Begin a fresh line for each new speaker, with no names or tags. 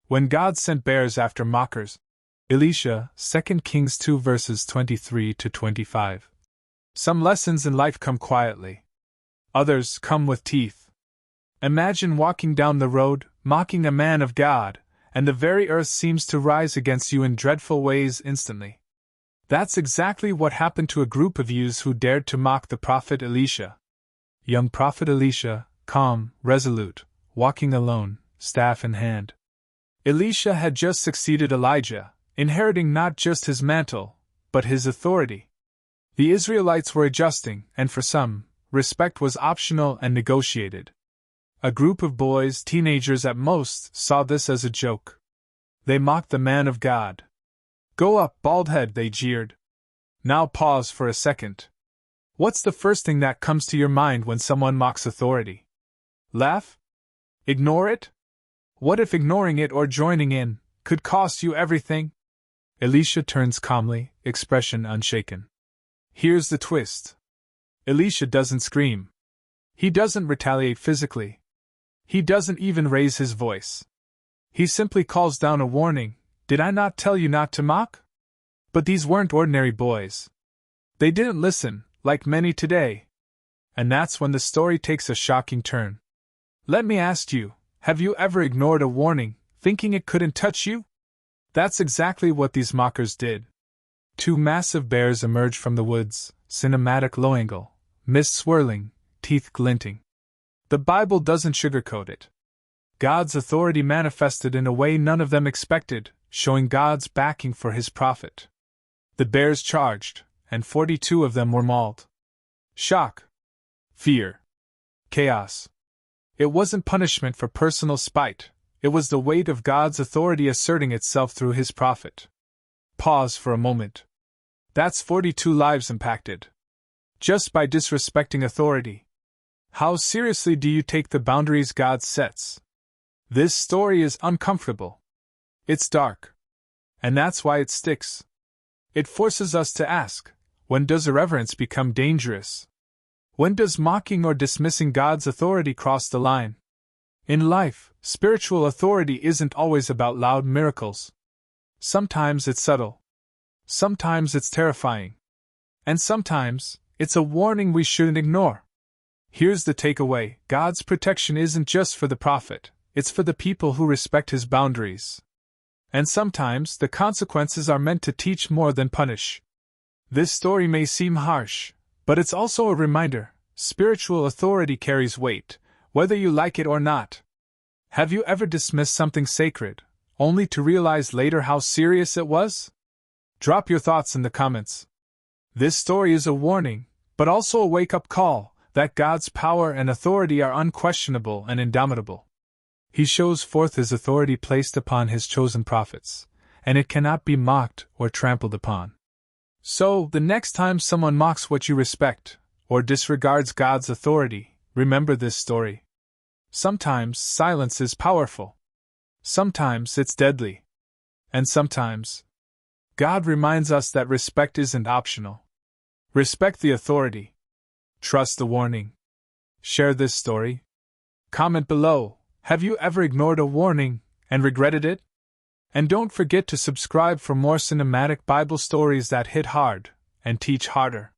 When God sent bears after mockers. Elisha, 2 Kings 2 verses 23 to 25. Some lessons in life come quietly. Others come with teeth. Imagine walking down the road, mocking a man of God, and the very earth seems to rise against you in dreadful ways instantly. That's exactly what happened to a group of youths who dared to mock the prophet Elisha. Young prophet Elisha, calm, resolute, walking alone, staff in hand. Elisha had just succeeded Elijah, inheriting not just his mantle, but his authority. The Israelites were adjusting, and for some, respect was optional and negotiated. A group of boys, teenagers at most, saw this as a joke. They mocked the man of God. "Go up, bald head," they jeered. Now pause for a second. What's the first thing that comes to your mind when someone mocks authority? Laugh? Ignore it? What if ignoring it or joining in could cost you everything? Elisha turns calmly, expression unshaken. Here's the twist. Elisha doesn't scream. He doesn't retaliate physically. He doesn't even raise his voice. He simply calls down a warning. Did I not tell you not to mock? But these weren't ordinary boys. They didn't listen, like many today. And that's when the story takes a shocking turn. Let me ask you, have you ever ignored a warning, thinking it couldn't touch you? That's exactly what these mockers did. Two massive bears emerged from the woods, cinematic low angle, mist swirling, teeth glinting. The Bible doesn't sugarcoat it. God's authority manifested in a way none of them expected, showing God's backing for his prophet. The bears charged, and 42 of them were mauled. Shock. Fear. Chaos. It wasn't punishment for personal spite, it was the weight of God's authority asserting itself through his prophet. Pause for a moment. That's 42 lives impacted. Just by disrespecting authority. How seriously do you take the boundaries God sets? This story is uncomfortable. It's dark. And that's why it sticks. It forces us to ask, when does irreverence become dangerous? When does mocking or dismissing God's authority cross the line? In life, spiritual authority isn't always about loud miracles. Sometimes it's subtle. Sometimes it's terrifying. And sometimes, it's a warning we shouldn't ignore. Here's the takeaway: God's protection isn't just for the prophet, it's for the people who respect his boundaries. And sometimes, the consequences are meant to teach more than punish. This story may seem harsh, but it's also a reminder: spiritual authority carries weight, whether you like it or not. Have you ever dismissed something sacred, only to realize later how serious it was? Drop your thoughts in the comments. This story is a warning, but also a wake-up call, that God's power and authority are unquestionable and indomitable. He shows forth his authority placed upon his chosen prophets, and it cannot be mocked or trampled upon. So, the next time someone mocks what you respect, or disregards God's authority, remember this story. Sometimes silence is powerful. Sometimes it's deadly. And sometimes, God reminds us that respect isn't optional. Respect the authority. Trust the warning. Share this story. Comment below, have you ever ignored a warning and regretted it? And don't forget to subscribe for more cinematic Bible stories that hit hard and teach harder.